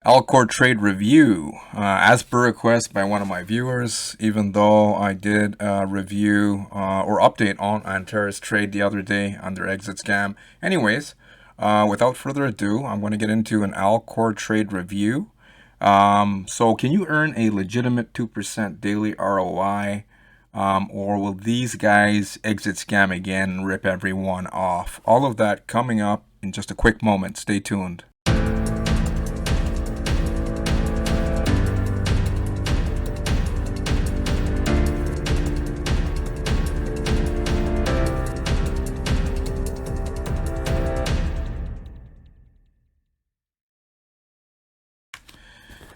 Alcor trade review, as per request by one of my viewers, even though I did review or update on Antares Trade the other day under exit scam. Anyways, without further ado, I'm going to get into an Alcor trade review. So can you earn a legitimate 2% daily ROI? Or will these guys exit scam again and rip everyone off? All of that coming up in just a quick moment. Stay tuned.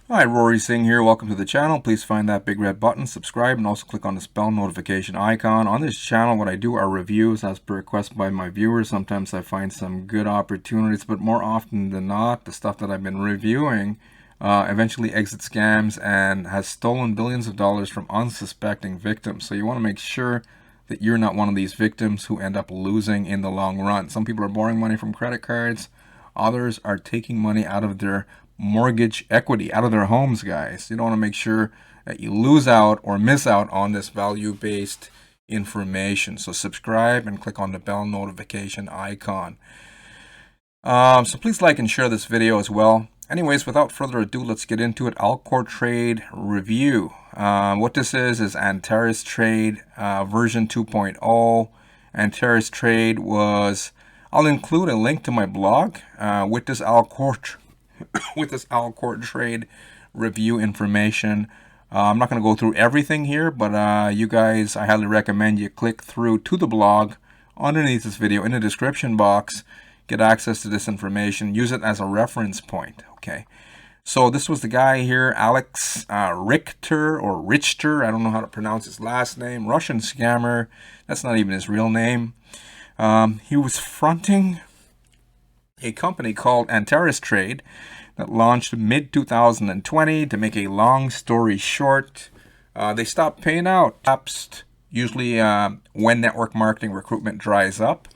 Hi, Rory Singh here. Welcome to the channel. Please find that big red button, subscribe, and also click on this bell notification icon. On this channel, what I do are reviews as per request by my viewers. Sometimes I find some good opportunities, but more often than not, the stuff that I've been reviewing eventually exits scams and has stolen billions of dollars from unsuspecting victims. So you want to make sure that you're not one of these victims who end up losing in the long run. Some people are borrowing money from credit cards. Others are taking money out of their mortgage equity, out of their homes, guys. You don't want to make sure that you lose out or miss out on this value-based information. So subscribe and click on the bell notification icon. So please like and share this video as well. Anyways, without further ado, let's get into it. Alcor trade review. What this is Antares Trade version 2.0. Antares Trade was, I'll include a link to my blog with this Alcor trade review information. I'm not going to go through everything here, but you guys, I highly recommend you click through to the blog underneath this video in the description box. Get access to this information. Use it as a reference point. Okay. So this was the guy here, Alex Richter or Richter. I don't know how to pronounce his last name. Russian scammer. That's not even his real name. He was fronting a company called Antares Trade that launched mid-2020. To make a long story short, they stopped paying out. Usually when network marketing recruitment dries up,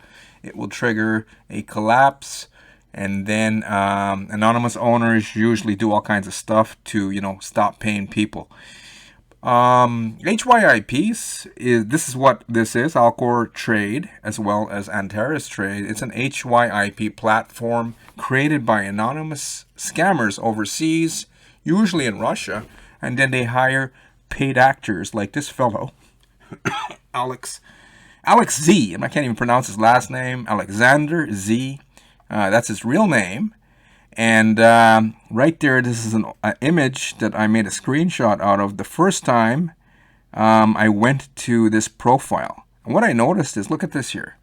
it will trigger a collapse, and then anonymous owners usually do all kinds of stuff to, stop paying people. HYIPs this is what this is, Alcor Trade as well as Antares Trade. It's an HYIP platform created by anonymous scammers overseas, usually in Russia, and then they hire paid actors like this fellow, Alex Z, and I can't even pronounce his last name, Alexander Z. That's his real name. And right there, this is an image that I made a screenshot out of the first time I went to this profile. And what I noticed is, look at this here.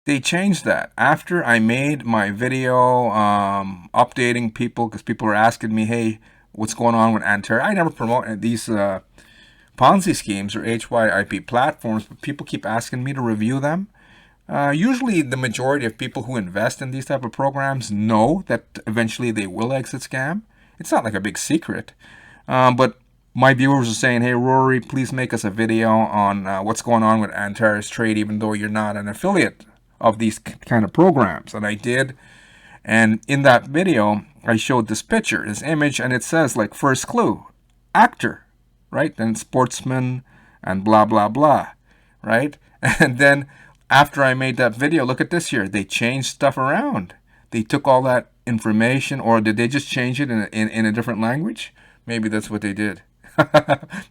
They changed that. After I made my video updating people, because people are asking me, hey, what's going on with Antares? I never promote these Ponzi schemes or HYIP platforms, but people keep asking me to review them. Usually the majority of people who invest in these type of programs know that eventually they will exit scam. It's not like a big secret. But my viewers are saying, hey, Rory, please make us a video on what's going on with Antares Trade, even though you're not an affiliate of these kind of programs. And I did. And in that video, I showed this picture, this image, and it says like first clue, actor, right? Then sportsman and blah, blah, blah, right? And then after I made that video, look at this here. They changed stuff around. They took all that information, or did they just change it in a different language? Maybe that's what they did.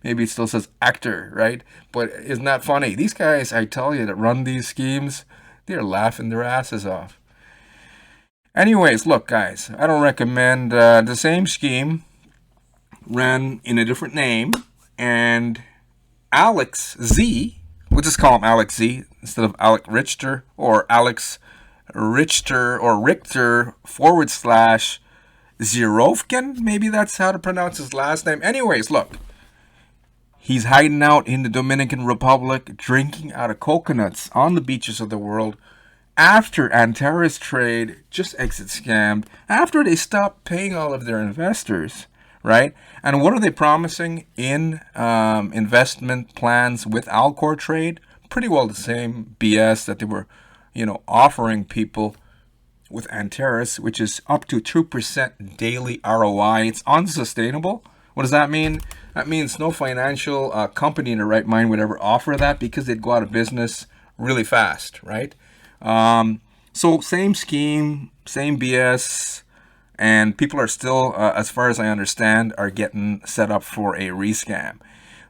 Maybe it still says actor, right? But isn't that funny? These guys, I tell you, that run these schemes, they're laughing their asses off. Anyways, look, guys, I don't recommend the same scheme ran in a different name, and Alex Z, we'll just call him Alex Z instead of Alex Richter, or Alex Richter or Richter / Zirovkin. Maybe that's how to pronounce his last name. Anyways, look. He's hiding out in the Dominican Republic, drinking out of coconuts on the beaches of the world after Antares Trade just exit scammed, after they stopped paying all of their investors, right? And what are they promising in investment plans with Alcor Trade? Pretty well the same BS that they were, offering people with Antares, which is up to 2% daily ROI. It's unsustainable. What does that mean? That means no financial company in their right mind would ever offer that, because they'd go out of business really fast, right? So same scheme, same BS, and people are still, as far as I understand, are getting set up for a rescam.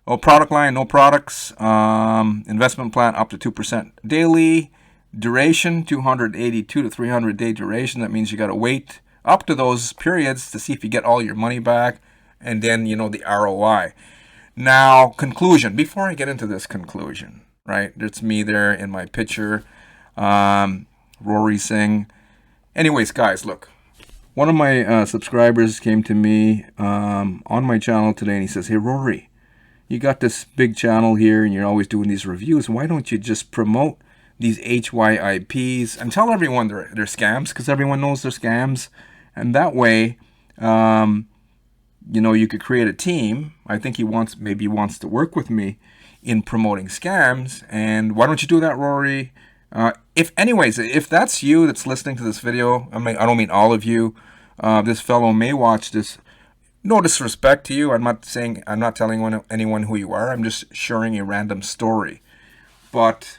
Oh, product line, no products. Investment plan up to 2% daily. Duration, 282 to 300 day duration. That means you got to wait up to those periods to see if you get all your money back. And then, the ROI. Now, conclusion. Before I get into this conclusion, right? It's me there in my picture. Rory Singh. Anyways, guys, look. One of my subscribers came to me on my channel today, and he says, "Hey, Rory, you got this big channel here, and you're always doing these reviews. Why don't you just promote these HYIPs and tell everyone they're scams, because everyone knows they're scams, and that way, you could create a team." I think maybe he wants to work with me in promoting scams. And why don't you do that, Rory? If that's you that's listening to this video, I don't mean all of you. This fellow may watch this. No disrespect to you. I'm not telling anyone who you are. I'm just sharing a random story. But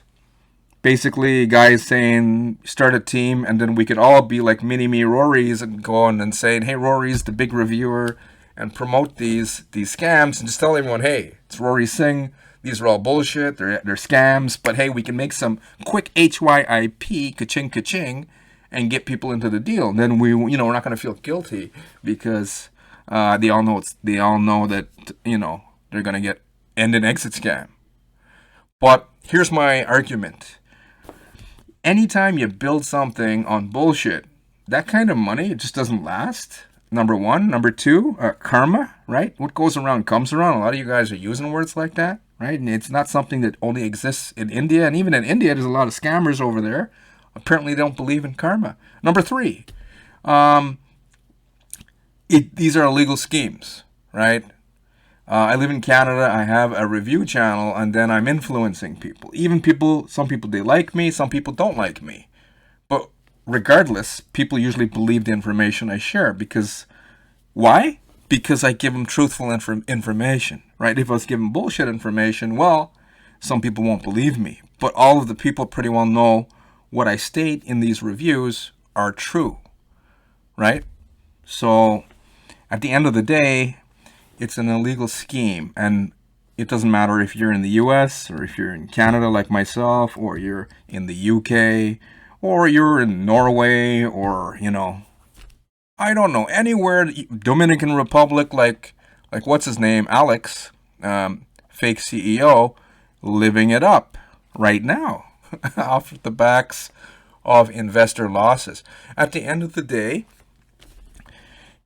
basically, guys saying start a team, and then we could all be like mini-me Rorys and go on and saying, "Hey, Rory's the big reviewer," and promote these scams, and just tell everyone, "Hey, it's Rory Singh. These are all bullshit. They're scams. But hey, we can make some quick HYIP, ka-ching, and get people into the deal." And then we're not going to feel guilty, because they all know that they're going to get end and exit scam. But here's my argument. Anytime you build something on bullshit, that kind of money, it just doesn't last. Number one. Number two, karma, right? What goes around comes around. A lot of you guys are using words like that, right? And it's not something that only exists in India. And even in India, there's a lot of scammers over there. Apparently, they don't believe in karma. Number three, these are illegal schemes, right? I live in Canada. I have a review channel, and then I'm influencing people. Some people, they like me. Some people don't like me. But regardless, people usually believe the information I share. Because why? Because I give them truthful information, right? If I was giving bullshit information, well, some people won't believe me. But all of the people pretty well know what I state in these reviews are true, right? So at the end of the day, it's an illegal scheme, and it doesn't matter if you're in the US or if you're in Canada like myself, or you're in the UK, or you're in Norway, or I don't know, anywhere, Dominican Republic, like what's his name, Alex, fake CEO, living it up right now off the backs of investor losses. At the end of the day,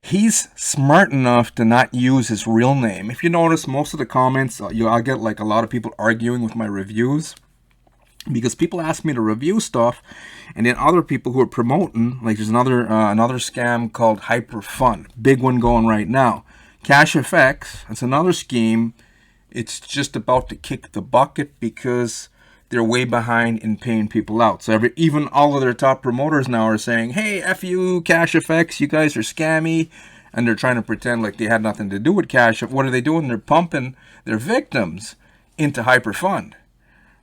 he's smart enough to not use his real name. If you notice, most of the comments, I'll get like a lot of people arguing with my reviews, because people ask me to review stuff, and then other people who are promoting, like there's another scam called Hyper Fund, big one going right now. Cash FX, it's another scheme. It's just about to kick the bucket, because they're way behind in paying people out. So even all of their top promoters now are saying, "Hey, F you, Cash FX, you guys are scammy." And they're trying to pretend like they had nothing to do with Cash. What are they doing? They're pumping their victims into Hyperfund,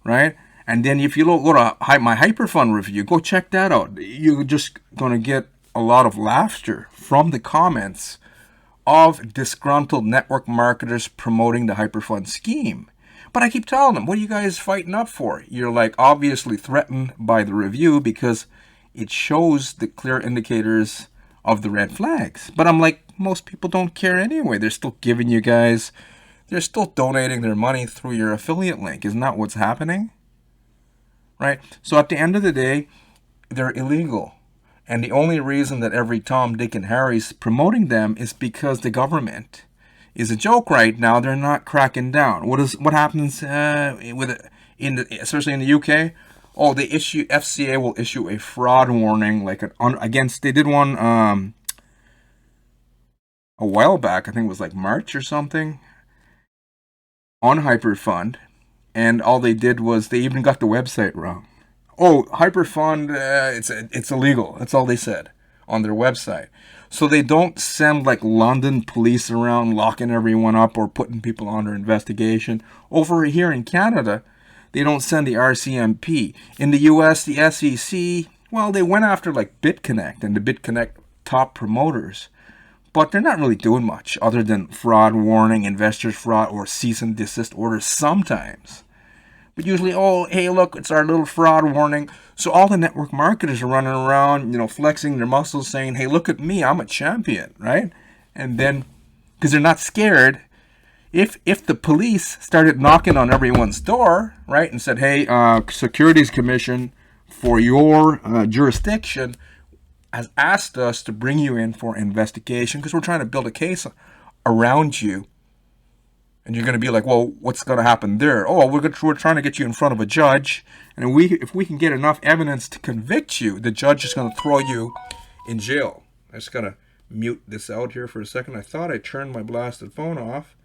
right? And then if you go to my Hyperfund review, go check that out. You're just going to get a lot of laughter from the comments of disgruntled network marketers promoting the Hyperfund scheme. But I keep telling them, what are you guys fighting up for? You're like obviously threatened by the review, because it shows the clear indicators of the red flags. But I'm like, most people don't care anyway. They're still giving you guys, they're still donating their money through your affiliate link. Isn't that what's happening? Right? So at the end of the day, they're illegal. And the only reason that every Tom, Dick, and Harry's promoting them is because the government is a joke right now. They're not cracking down. What happens especially in the UK? Oh, FCA will issue a fraud warning, like they did one a while back. I think it was like March or something, on Hyperfund, and all they did was they even got the website wrong. Oh, hyperfund, it's illegal. That's all they said on their website. So they don't send like London police around locking everyone up or putting people under investigation. Over here in Canada, they don't send the RCMP. In the US, the SEC, well, they went after like BitConnect and the BitConnect top promoters. But they're not really doing much other than fraud warning, investors fraud, or cease and desist orders sometimes. But usually, oh, hey, look, it's our little fraud warning. So all the network marketers are running around, flexing their muscles saying, hey, look at me, I'm a champion, right? And then, because they're not scared, if the police started knocking on everyone's door, right, and said, hey, Securities Commission for your jurisdiction has asked us to bring you in for investigation because we're trying to build a case around you. And you're going to be like, well, what's going to happen there? Oh, we're trying to get you in front of a judge. And if we can get enough evidence to convict you, the judge is going to throw you in jail. I'm just going to mute this out here for a second. I thought I turned my blasted phone off.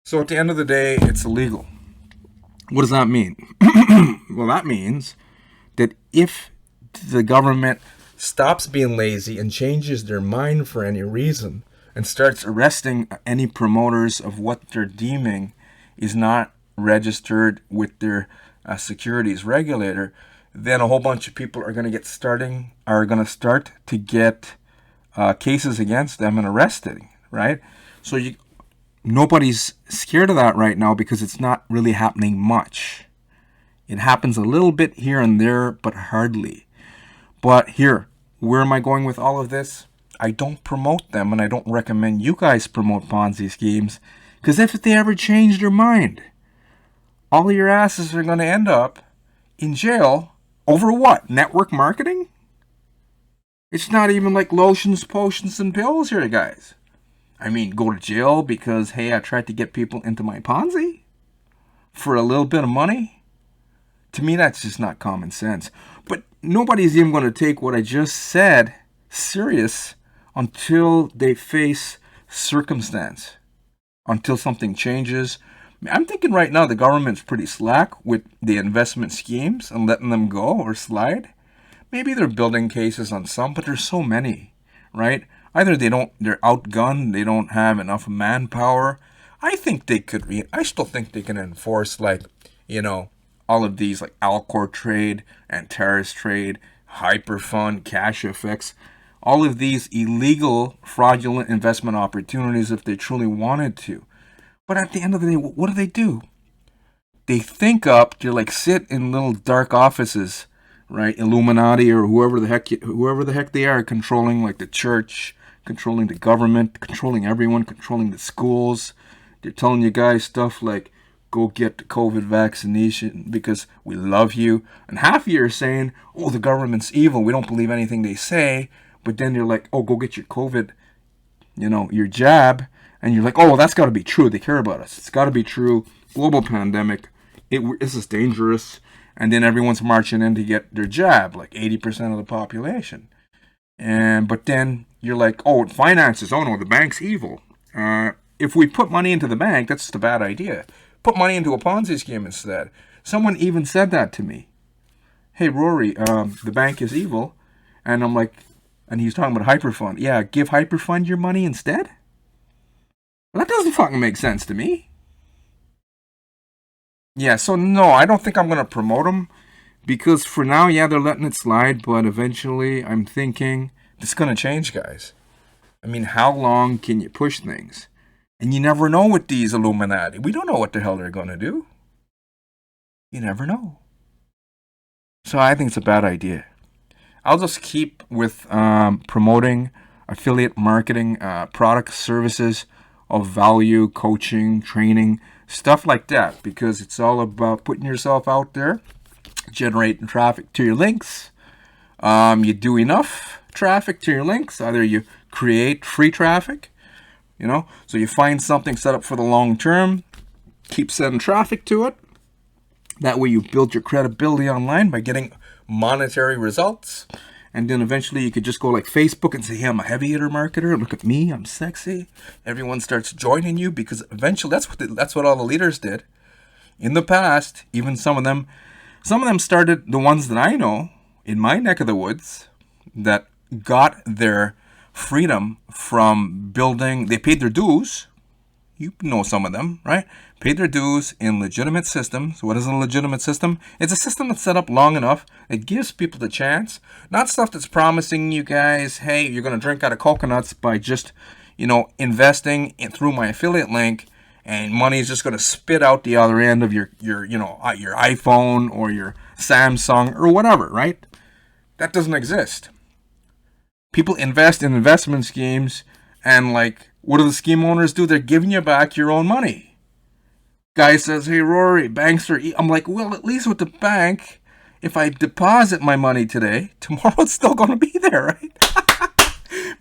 So at the end of the day, it's illegal. What does that mean? Well, that means that if the government stops being lazy and changes their mind for any reason and starts arresting any promoters of what they're deeming is not registered with their securities regulator, then a whole bunch of people are going to start to get cases against them and arrested, right? So nobody's scared of that right now because it's not really happening much. It happens a little bit here and there, but hardly. But here, where am I going with all of this? I don't promote them, and I don't recommend you guys promote Ponzi schemes, because if they ever change their mind, all your asses are going to end up in jail over what? Network marketing? It's not even like lotions, potions, and pills here, guys. I mean, go to jail because, hey, I tried to get people into my Ponzi for a little bit of money? To me, that's just not common sense. But nobody's even going to take what I just said serious until they face circumstance, until something changes. I'm thinking right now the government's pretty slack with the investment schemes and letting them go or slide. Maybe they're building cases on some, but there's so many, right? Either they're outgunned, they don't have enough manpower. I still think they can enforce all of these like Alcor Trade, Antares Trade, Hyperfund, Cash FX, all of these illegal, fraudulent investment opportunities if they truly wanted to. But at the end of the day, what do? They think up, they sit in little dark offices, right? Illuminati or whoever the heck they are, controlling like the church, controlling the government, controlling everyone, controlling the schools. They're telling you guys stuff like, go get the COVID vaccination because we love you. And half of you are saying, oh, the government's evil. We don't believe anything they say. But then you're like, oh, go get your COVID, your jab. And you're like, oh, well, that's got to be true. They care about us. It's got to be true. Global pandemic. This is dangerous. And then everyone's marching in to get their jab, like 80% of the population. But then you're like, oh, finances. Oh, no, the bank's evil. If we put money into the bank, that's just a bad idea. Put money into a Ponzi scheme instead. Someone even said that to me. Hey, Rory, the bank is evil. And I'm like, and he's talking about Hyperfund. Yeah, give Hyperfund your money instead? Well, that doesn't fucking make sense to me. Yeah, so no, I don't think I'm going to promote them. Because for now, yeah, they're letting it slide. But eventually, I'm thinking, it's going to change, guys. I mean, how long can you push things? And you never know with these Illuminati. We don't know what the hell they're going to do. You never know. So I think it's a bad idea. I'll just keep with promoting affiliate marketing, product services of value, coaching, training, stuff like that. Because it's all about putting yourself out there, generating traffic to your links. You do enough traffic to your links. Either you create free traffic, so you find something set up for the long term, keep sending traffic to it. That way you build your credibility online by getting monetary results. And then eventually you could just go like Facebook and say, hey, I'm a heavy hitter marketer. Look at me, I'm sexy. Everyone starts joining you because eventually that's what all the leaders did. In the past, even some of them started, the ones that I know in my neck of the woods that got their freedom from building, they paid their dues. You know some of them, right? Paid their dues in legitimate systems. What is a legitimate system? It's a system that's set up long enough. It gives people the chance. Not stuff that's promising you guys, hey, you're going to drink out of coconuts by just, investing through my affiliate link, and money is just going to spit out the other end of your iPhone or your Samsung or whatever, right? That doesn't exist. People invest in investment schemes, and what do the scheme owners do? They're giving you back your own money. Guy says, hey, Rory, banks are... I'm like, well, at least with the bank, if I deposit my money today, tomorrow it's still going to be there, right?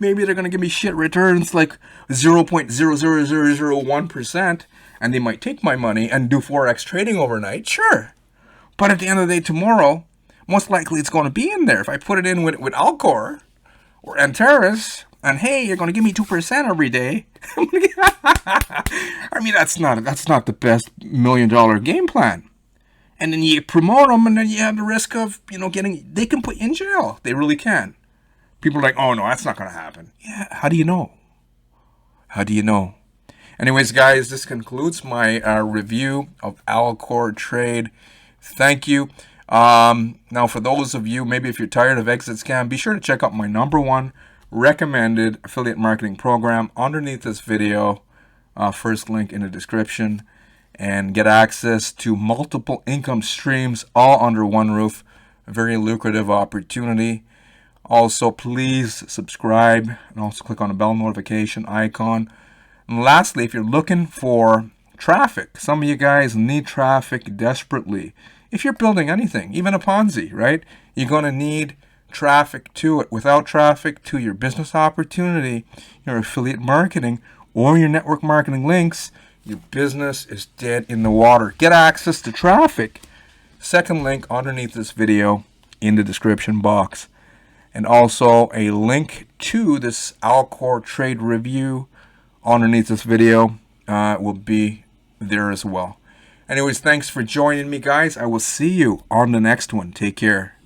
Maybe they're going to give me shit returns like 0.00001%, and they might take my money and do Forex trading overnight. Sure. But at the end of the day, tomorrow, most likely it's going to be in there. If I put it in with Alcor or Antares, and hey, you're going to give me 2% every day. I mean, that's not the best $1 million game plan. And then you promote them, and then you have the risk of, they can put you in jail. They really can. People are like, oh no, that's not going to happen. Yeah, how do you know? How do you know? Anyways, guys, this concludes my review of Alcor Trade. Thank you. Now, for those of you, maybe if you're tired of exit scam, be sure to check out my #1 recommended affiliate marketing program underneath this video. First link in the description, and get access to multiple income streams all under one roof. A very lucrative opportunity. Also, please subscribe and also click on the bell notification icon. And lastly, if you're looking for traffic, some of you guys need traffic desperately. If you're building anything, even a Ponzi, right? You're going to need traffic to it. Without traffic to your business opportunity, your affiliate marketing, or your network marketing links, your business is dead in the water. Get access to traffic. Second link underneath this video in the description box. And also a link to this Alcor trade review underneath this video will be there as well. Anyways, thanks for joining me, guys. I will see you on the next one. Take care.